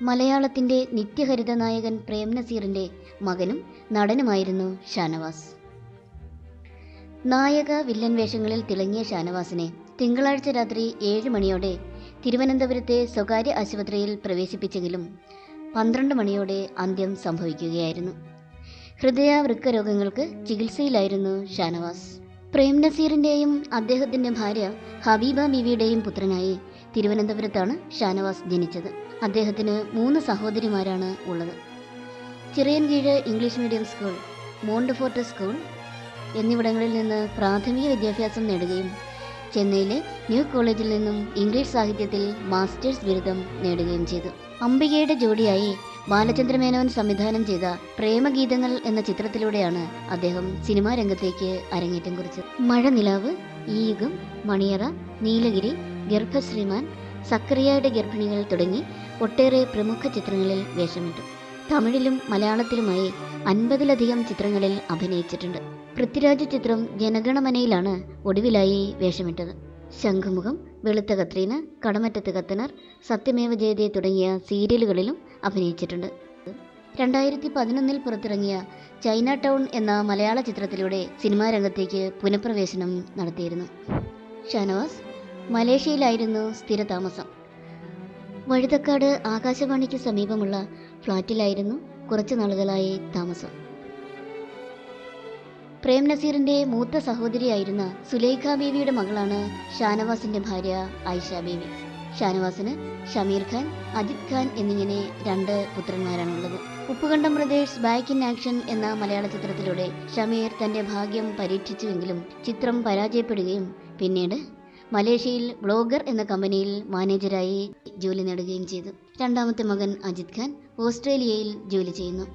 മലയാളത്തിൻ്റെ നിത്യഹരിത നായകൻ പ്രേം നസീറിൻ്റെ മകനും നടനുമായിരുന്നു ഷാനവാസ്. നായക വില്ലൻ വേഷങ്ങളിൽ തിളങ്ങിയ ഷാനവാസിനെ തിങ്കളാഴ്ച രാത്രി 7 മണിയോടെ തിരുവനന്തപുരത്തെ സ്വകാര്യ ആശുപത്രിയിൽ പ്രവേശിപ്പിച്ചെങ്കിലും 12 മണിയോടെ അന്ത്യം സംഭവിക്കുകയായിരുന്നു. ഹൃദയ-വൃക്ക രോഗങ്ങൾക്ക് ചികിത്സയിലായിരുന്നു ഷാനവാസ്. പ്രേം നസീറിൻ്റെയും അദ്ദേഹത്തിൻ്റെ ഭാര്യ ഹബീബ ബീവിയുടെയും പുത്രനായി തിരുവനന്തപുരത്താണ് ഷാനവാസ് ജനിച്ചത്. അദ്ദേഹത്തിന് 3 സഹോദരിമാരാണ് ഉള്ളത്. Chirayinkeezhu English medium school, Montfort school എന്നിവിടങ്ങളിൽ നിന്ന് പ്രാഥമിക വിദ്യാഭ്യാസം നേടുകയും ചെന്നൈയിലെ ന്യൂ കോളേജിൽ നിന്നും ഇംഗ്ലീഷ് സാഹിത്യത്തിൽ മാസ്റ്റേഴ്സ് ബിരുദം നേടുകയും ചെയ്തു. അംബികയുടെ ജോഡിയായി ബാലചന്ദ്രമേനോൻ സംവിധാനം ചെയ്ത പ്രേമഗീതങ്ങൾ എന്ന ചിത്രത്തിലൂടെയാണ് അദ്ദേഹം സിനിമാ രംഗത്തേക്ക് അരങ്ങേറ്റം കുറിച്ചത്. മഴനിലാവ്, ഈ യുഗം, മണിയറ, നീലഗിരി, ഗർഭശ്രീമാൻ, സക്കറിയയുടെ ഗർഭിണികൾ തുടങ്ങി ഒട്ടേറെ പ്രമുഖ ചിത്രങ്ങളിൽ വേഷമിട്ടു. തമിഴിലും മലയാളത്തിലുമായി 50-ലധികം ചിത്രങ്ങളിൽ അഭിനയിച്ചിട്ടുണ്ട്. പൃഥ്വിരാജ് ചിത്രം ജനഗണമനയിലാണ് ഒടുവിലായി വേഷമിട്ടത്. ശംഖുമുഖം, വെളുത്ത കത്രീന, കടമറ്റത്ത് കത്തനാർ, സത്യമേവ ജയതേ തുടങ്ങിയ സീരിയലുകളിലും അഭിനയിച്ചിട്ടുണ്ട്. 2011 പുറത്തിറങ്ങിയ ചൈന ടൗൺ എന്ന മലയാള ചിത്രത്തിലൂടെ സിനിമാ രംഗത്തേക്ക് പുനഃപ്രവേശനം നടത്തിയിരുന്നു. ഷാനവാസ് മലേഷ്യയിലായിരുന്നു സ്ഥിരതാമസം. വഴുതക്കാട് ആകാശവാണിക്ക് സമീപമുള്ള ഫ്ളാറ്റിലായിരുന്നു കുറച്ചു നാളുകളായി താമസം. പ്രേം നസീറിൻ്റെ മൂത്ത സഹോദരിയായിരുന്ന സുലൈഖ ബീവിയുടെ മകളാണ് ഷാനവാസിൻ്റെ ഭാര്യ ഐഷ ബീവി. ഷാനവാസിന് ഷമീർ ഖാൻ, അജിത് ഖാൻ എന്നിങ്ങനെ 2 പുത്രന്മാരാണുള്ളത്. Uppukandam brothers back in action എന്ന മലയാള ചിത്രത്തിലൂടെ ഷമീർ തൻ്റെ ഭാഗ്യം പരീക്ഷിച്ചുവെങ്കിലും ചിത്രം പരാജയപ്പെടുകയും പിന്നീട് മലേഷ്യയിൽ വ്ളോഗർ എന്ന കമ്പനിയിൽ മാനേജരായി ജോലി നേടുകയും ചെയ്തു. 2ാമത്തെ മകൻ അജിത് ഖാൻ ഓസ്ട്രേലിയയിൽ ജോലി ചെയ്യുന്നു.